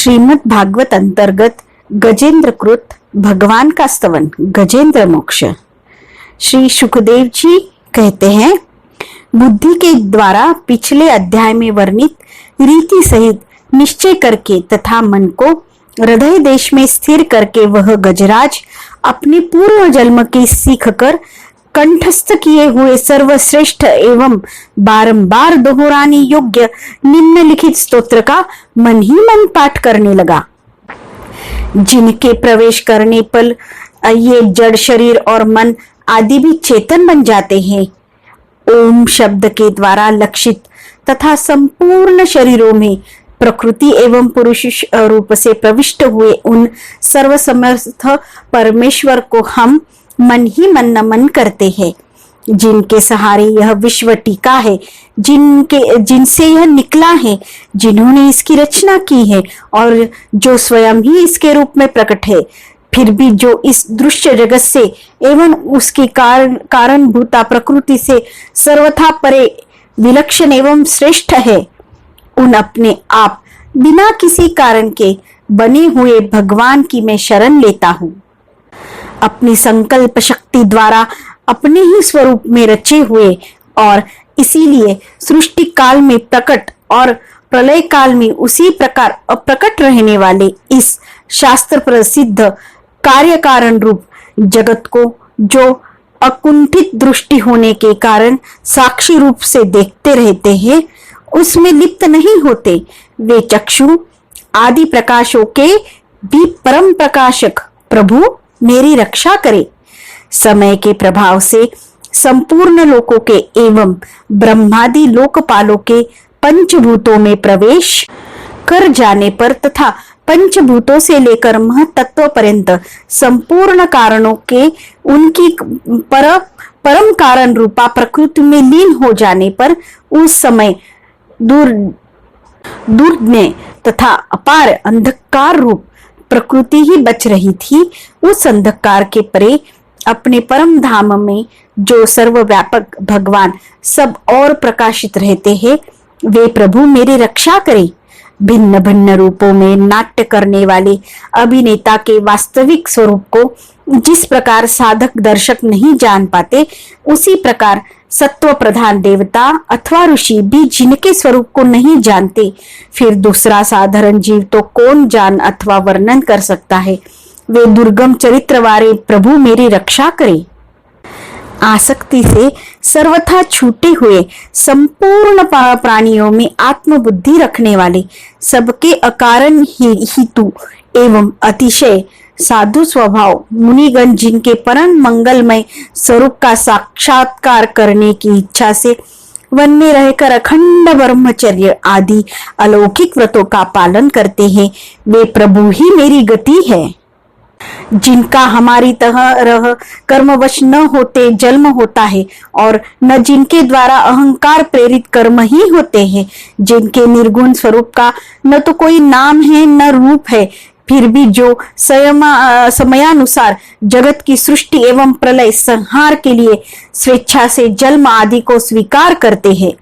श्रीमद् भागवत अंतर्गत गजेंद्र कृत भगवान का स्तवन गजेंद्र मोक्ष। श्री सुखदेव जी कहते हैं, बुद्धि के द्वारा पिछले अध्याय में वर्णित रीति सहित निश्चय करके तथा मन को हृदय देश में स्थिर करके वह गजराज अपने पूर्व जन्म की सीख कर कंठस्थ किए हुए सर्वश्रेष्ठ एवं बारंबार दोहराने योग्य निम्नलिखित स्तोत्र का मन ही मन पाठ करने लगा। जिनके प्रवेश करने पर ये जड़ शरीर और मन आदि भी चेतन बन जाते हैं। ओम शब्द के द्वारा लक्षित तथा संपूर्ण शरीरों में प्रकृति एवं पुरुष रूप से प्रविष्ट हुए उन सर्वसमर्थ परमेश्वर को हम मन ही मन नमन करते हैं। जिनके सहारे यह विश्व टिका है, जिनसे यह निकला है, जिन्होंने इसकी रचना की है और जो स्वयं ही इसके रूप में प्रकट है, फिर भी जो इस दृश्य जगत से एवं उसकी कारणभूता प्रकृति से सर्वथा परे विलक्षण एवं श्रेष्ठ है, उन अपने आप बिना किसी कारण के बने हुए भगवान की मैं शरण लेता हूँ। अपनी संकल्प शक्ति द्वारा अपने ही स्वरूप में रचे हुए और इसीलिए सृष्टि काल में प्रकट और प्रलय काल में उसी प्रकार अप्रकट रहने वाले इस शास्त्र प्रसिद्ध कार्य कारण रूप जगत को जो अकुंठित दृष्टि होने के कारण साक्षी रूप से देखते रहते हैं, उसमें लिप्त नहीं होते। वे चक्षु आदि प्रकाशों के भी परम प्रकाशक प्रभु मेरी रक्षा करे। समय के प्रभाव से संपूर्ण लोकों के एवं ब्रह्मादि लोकपालों के पंचभूतों में प्रवेश कर जाने पर तथा पंचभूतों से लेकर महतत्व पर्यंत संपूर्ण कारणों के उनकी परम कारण रूपा प्रकृति में लीन हो जाने पर उस समय दुर्ज्ञ तथा अपार अंधकार रूप प्रकृति ही बच रही थी। उस अंधकार के परे अपने परम धाम में जो सर्वव्यापक भगवान सब और प्रकाशित रहते हैं, वे प्रभु मेरी रक्षा करें। भिन्न भिन्न रूपों में नाट्य करने वाले अभिनेता के वास्तविक स्वरूप को जिस प्रकार साधक दर्शक नहीं जान पाते, उसी प्रकार सत्व प्रधान देवता अथवा ऋषि भी जिनके स्वरूप को नहीं जानते, फिर दूसरा साधारण जीव तो कौन जान अथवा वर्णन कर सकता है। वे दुर्गम चरित्र वाले प्रभु मेरी रक्षा करे। आसक्ति से सर्वथा छूटे हुए संपूर्ण प्राणियों में आत्मबुद्धि रखने वाले सबके अकारण हितु एवं अतिशय साधु स्वभाव मुनिगण जिनके परम मंगलमय स्वरूप का साक्षात्कार करने की इच्छा से वन में रहकर अखंड ब्रह्मचर्य आदि अलौकिक व्रतों का पालन करते हैं, वे प्रभु ही मेरी गति है। जिनका हमारी तरह कर्मवश न होते जन्म होता है और न जिनके द्वारा अहंकार प्रेरित कर्म ही होते हैं, जिनके निर्गुण स्वरूप का न तो कोई नाम है न रूप है, फिर भी जो समयानुसार जगत की सृष्टि एवं प्रलय संहार के लिए स्वेच्छा से जन्म आदि को स्वीकार करते हैं,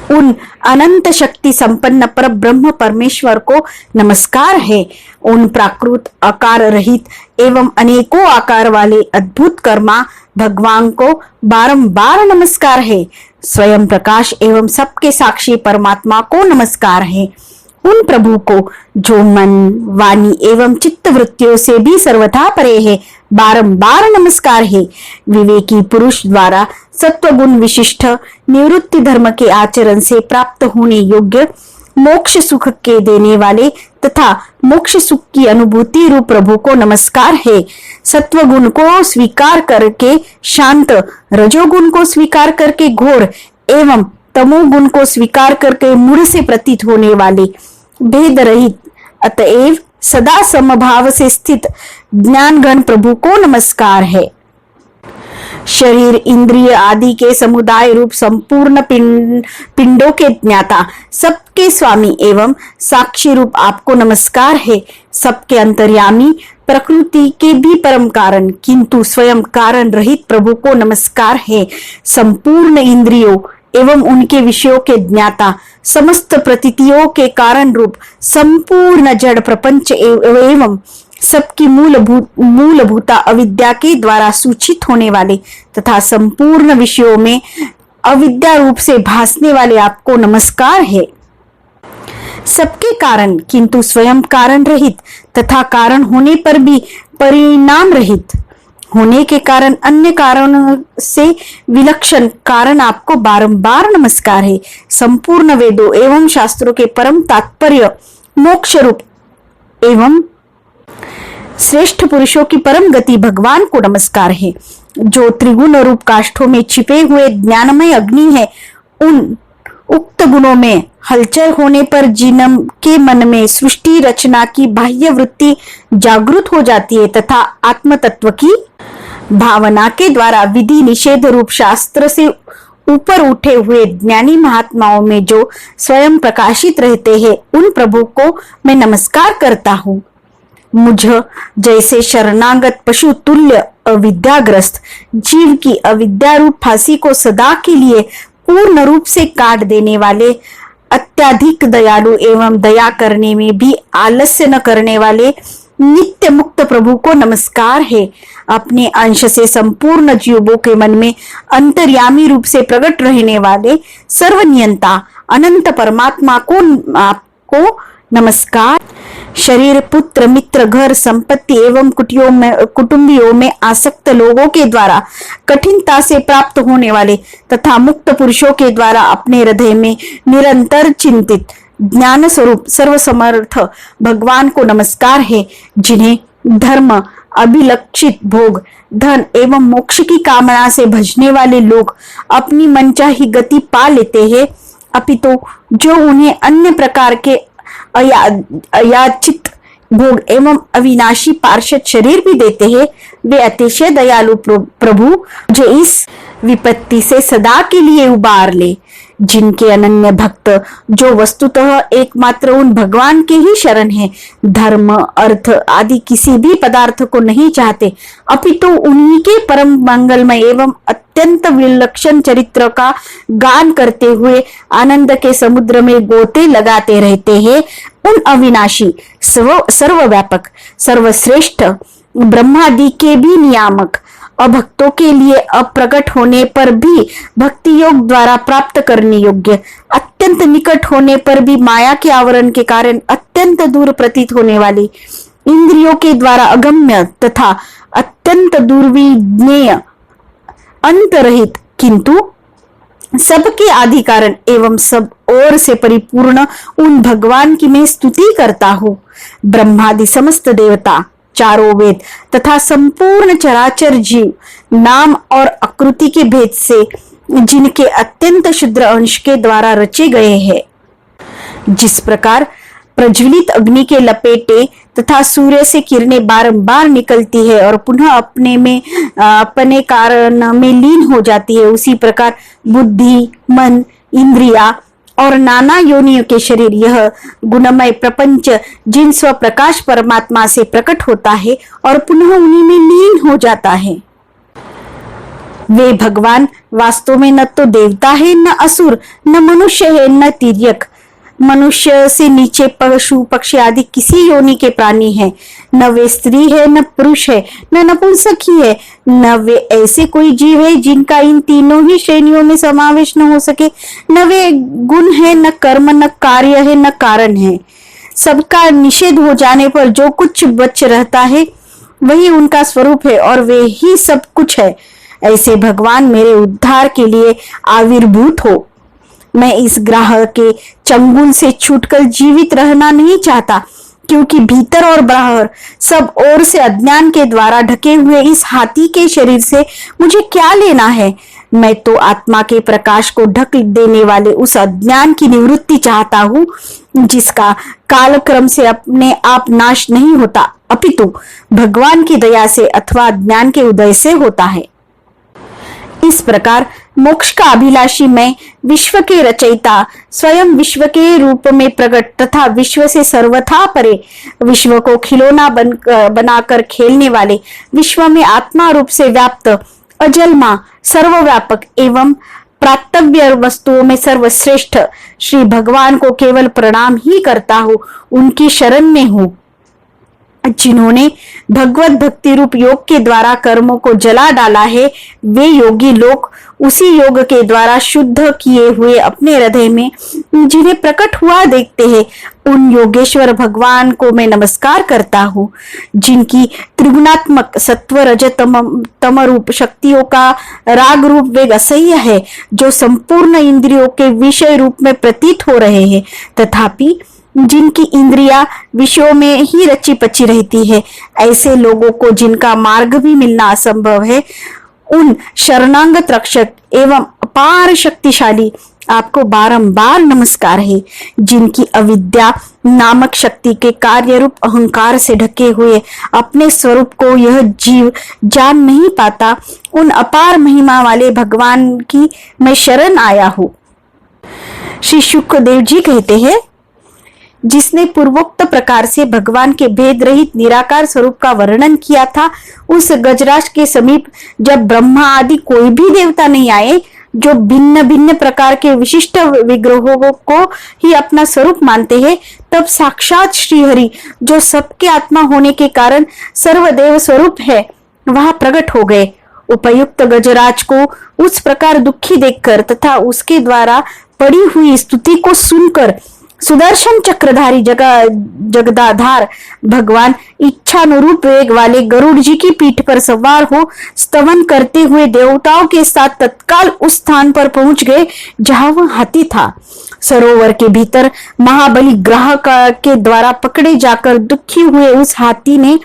उन अनंत शक्ति संपन्न पर ब्रह्म परमेश्वर को नमस्कार है। उन प्राकृत आकार रहित एवं अनेकों आकार वाले अद्भुत कर्मा भगवान को बारंबार नमस्कार है। स्वयं प्रकाश एवं सबके साक्षी परमात्मा को नमस्कार है। उन प्रभु को जो मन वाणी एवं चित्त वृत्तियों से भी सर्वथा परे है, बारंबार नमस्कार है। विवेकी पुरुष द्वारा सत्वगुण विशिष्ट निवृत्ति धर्म के आचरण से प्राप्त होने योग्य मोक्ष सुख के देने वाले तथा मोक्ष सुख की अनुभूति रूप प्रभु को नमस्कार है। सत्वगुण को स्वीकार करके शांत, रजोगुण को स्वीकार करके घोर एवं तमोगुण को स्वीकार करके मूढ़ से प्रतीत होने वाले भेद रहित अतएव सदा समभाव से स्थित ज्ञान गण प्रभु को नमस्कार है। शरीर इंद्रिय आदि के समुदाय रूप संपूर्ण पिंडों के ज्ञाता सबके स्वामी एवं साक्षी रूप आपको नमस्कार है। सबके अंतर्यामी प्रकृति के भी परम कारण किंतु स्वयं कारण रहित प्रभु को नमस्कार है। संपूर्ण इंद्रियों एवं उनके विषयों के ज्ञाता, समस्त प्रतीतियों के कारण रूप, संपूर्ण जड़ प्रपंच एवं सबकी मूलभूता अविद्या के द्वारा सूचित होने वाले तथा संपूर्ण विषयों में अविद्या रूप से भासने वाले आपको नमस्कार है। सबके कारण किंतु स्वयं कारण रहित तथा कारण होने पर भी परिणाम रहित होने के कारण अन्य कारणों से विलक्षण कारण आपको बारंबार नमस्कार है। संपूर्ण वेदों एवं शास्त्रों के परम तात्पर्य मोक्ष रूप एवं श्रेष्ठ पुरुषों की परम गति भगवान को नमस्कार है। जो त्रिगुण रूप काष्ठों में छिपे हुए ज्ञानमय अग्नि है, उन उक्त गुणों में हलचल होने पर जिन के मन में सृष्टि रचना की बाह्य वृत्ति जागृत हो जाती है तथा आत्म तत्व की भावना के द्वारा विधि निषेध रूप शास्त्र से ऊपर उठे हुए ज्ञानी महात्माओं में जो स्वयं प्रकाशित रहते हैं, उन प्रभु को मैं नमस्कार करता हूँ। मुझ जैसे शरणागत पशु तुल्य अविद्याग्रस्त जीव की अविद्या रूप फांसी को सदा के लिए पूर्ण रूप से काट देने वाले, अत्यधिक दयालु एवं दया करने में भी आलस्य न करने वाले नित्य मुक्त प्रभु को नमस्कार है। अपने अंश से संपूर्ण जीवों के मन में अंतर्यामी रूप से प्रकट रहने वाले सर्वनियंता अनंत परमात्मा को आपको नमस्कार। शरीर, पुत्र, मित्र, घर, संपत्ति एवं कुटुंबियों में आसक्त लोगों के द्वारा कठिनता से प्राप्त होने वाले तथा मुक्त पुरुषों के द्वारा अपने हृदय में निरंतर चिंतित ज्ञान स्वरूप सर्वसमर्थ भगवान को नमस्कार है। जिन्हें धर्म, अभिलक्षित भोग, धन एवं मोक्ष की कामना से भजने वाले लोग अपनी मनचाही गति पा लेते हैं, अपितु जो उन्हें अन्य प्रकार के अयाचित भोग एवं अविनाशी पार्षद शरीर भी देते हैं, वे अतिशय दयालु प्रभु जो इस विपत्ति से सदा के लिए उबार ले। जिनके अनन्य भक्त जो वस्तुतः एकमात्र उन भगवान के ही शरण है, धर्म, अर्थ आदि किसी भी पदार्थ को नहीं चाहते, अपितु उन्हीं के परम मंगलमय एवं अत्यंत विलक्षण चरित्र का गान करते हुए आनंद के समुद्र में गोते लगाते रहते हैं, उन अविनाशी, सर्वव्यापक, सर्वश्रेष्ठ ब्रह्मादि के भी नियामक, अभक्तों के लिए अप्रकट होने पर भी भक्ति योग द्वारा प्राप्त करने योग्य, अत्यंत निकट होने पर भी माया के आवरण के कारण अत्यंत दूर प्रतीत होने वाली, इंद्रियों के द्वारा अगम्य तथा अत्यंत दुर्विज्ञेय, अंतरहित किंतु सबके आदि कारण एवं सब ओर से परिपूर्ण उन भगवान की मैं स्तुति करता हूँ। ब्रह्मादि समस्त देवता, चारों वेद तथा संपूर्ण चराचर जीव नाम और आकृति के भेद से जिनके अत्यंत शुद्र अंश के द्वारा रचे गए हैं, जिस प्रकार प्रज्वलित अग्नि के लपेटे तथा सूर्य से किरणें बारंबार निकलती है और पुनः अपने कारण में लीन हो जाती है, उसी प्रकार बुद्धि, मन, इंद्रिया और नाना योनियों के शरीर, यह गुणमय प्रपंच जिन स्व प्रकाश परमात्मा से प्रकट होता है और पुनः उन्हीं में लीन हो जाता है, वे भगवान वास्तव में न तो देवता है, न असुर, न मनुष्य है, न तिर्यक, मनुष्य से नीचे पशु पक्षी आदि किसी योनि के प्राणी है, न वे स्त्री है, न पुरुष है, न नपुंसक ही है, न वे ऐसे कोई जीव है जिनका इन तीनों ही श्रेणियों में समावेश न हो सके, न वे गुण है, न कर्म, न कार्य है, न कारण है। सबका निषेध हो जाने पर जो कुछ बच रहता है वही उनका स्वरूप है और वे ही सब कुछ है। ऐसे भगवान मेरे उद्धार के लिए आविर्भूत हो। मैं इस ग्रह के चंगुल से छूटकर जीवित रहना नहीं चाहता, क्योंकि भीतर और बाहर सब ओर से अज्ञान के द्वारा ढके हुए इस हाथी के शरीर से मुझे क्या लेना है। मैं तो आत्मा के प्रकाश को ढक देने वाले उस अज्ञान की निवृत्ति चाहता हूँ, जिसका कालक्रम से अपने आप नाश नहीं होता, अपितु भगवान की दया से अथवा ज्ञान के उदय से होता है। इस प्रकार मोक्ष का अभिलाषी मैं, विश्व के रचयिता, स्वयं विश्व के रूप में प्रकट तथा विश्व से सर्वथा परे, विश्व को खिलौना बनाकर खेलने वाले, विश्व में आत्मा रूप से व्याप्त, अजन्मा, सर्वव्यापक एवं प्राप्तव्य वस्तुओं में सर्वश्रेष्ठ श्री भगवान को केवल प्रणाम ही करता हूँ, उनकी शरण में हूँ। जिन्होंने भगवत भक्ति रूप योग के द्वारा कर्मों को जला डाला है, वे योगी लोग उसी योग के द्वारा शुद्ध किए हुए अपने हृदय में जिन्हें प्रकट हुआ देखते हैं, उन योगेश्वर भगवान को मैं नमस्कार करता हूँ। जिनकी त्रिगुणात्मक सत्व रज तम रूप शक्तियों का राग रूप वेग असह्य है, जो संपूर्ण इंद्रियों के विषय रूप में प्रतीत हो रहे हैं, तथापि जिनकी इंद्रिया विषयों में ही रची पची रहती है, ऐसे लोगों को जिनका मार्ग भी मिलना असंभव है, उन शरणागत रक्षक एवं अपार शक्तिशाली आपको बारंबार नमस्कार है। जिनकी अविद्या नामक शक्ति के कार्य रूप अहंकार से ढके हुए अपने स्वरूप को यह जीव जान नहीं पाता, उन अपार महिमा वाले भगवान की मैं शरण आया हूँ। श्री शुकदेव जी कहते हैं, जिसने पूर्वोक्त प्रकार से भगवान के भेद रहित निराकार स्वरूप का वर्णन किया था, उस गजराज के समीप जब ब्रह्मा आदि कोई भी देवता नहीं आए, जो भिन्न भिन्न प्रकार के विशिष्ट विग्रहों को ही अपना स्वरूप मानते हैं, तब साक्षात श्री हरि, जो सबके आत्मा होने के कारण सर्वदेव स्वरूप है, वहां प्रकट हो गए। उपयुक्त गजराज को उस प्रकार दुखी देखकर तथा उसके द्वारा पड़ी हुई स्तुति को सुनकर सुदर्शन चक्रधारी जगदाधार भगवान इच्छानुरूप वेग वाले गरुड़ जी की पीठ पर सवार हो स्तवन करते हुए देवताओं के साथ तत्काल उस स्थान पर पहुंच गए जहां वह हाथी था। सरोवर के भीतर महाबली ग्रह के द्वारा पकड़े जाकर दुखी हुए उस हाथी ने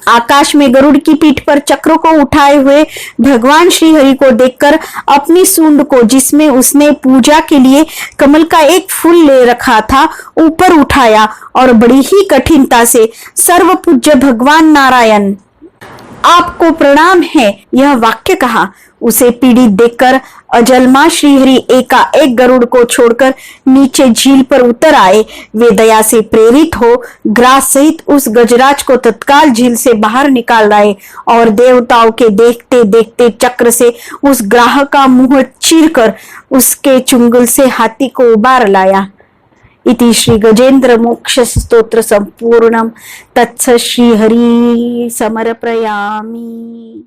आकाश में गरुड़ की पीठ पर चक्र को उठाए हुए भगवान श्री हरि को देखकर अपनी सूंड को, जिसमें उसने पूजा के लिए कमल का एक फूल ले रखा था, ऊपर उठाया और बड़ी ही कठिनता से सर्व पूज्य भगवान नारायण आपको प्रणाम है, यह वाक्य कहा। उसे पीड़ित देखकर अजलमा श्रीहरि एकाएक गरुड़ को छोड़कर नीचे झील पर उतर आए। वे दया से प्रेरित हो ग्रास सहित उस गजराज को तत्काल झील से बाहर निकाल लाए और देवताओं के देखते देखते चक्र से उस ग्राह का मुंह चीरकर उसके चुंगल से हाथी को उबार लाया। इति श्री गजेंद्र मोक्ष स्तोत्र संपूर्णम। तत्सत् श्री हरि समर्पयामि।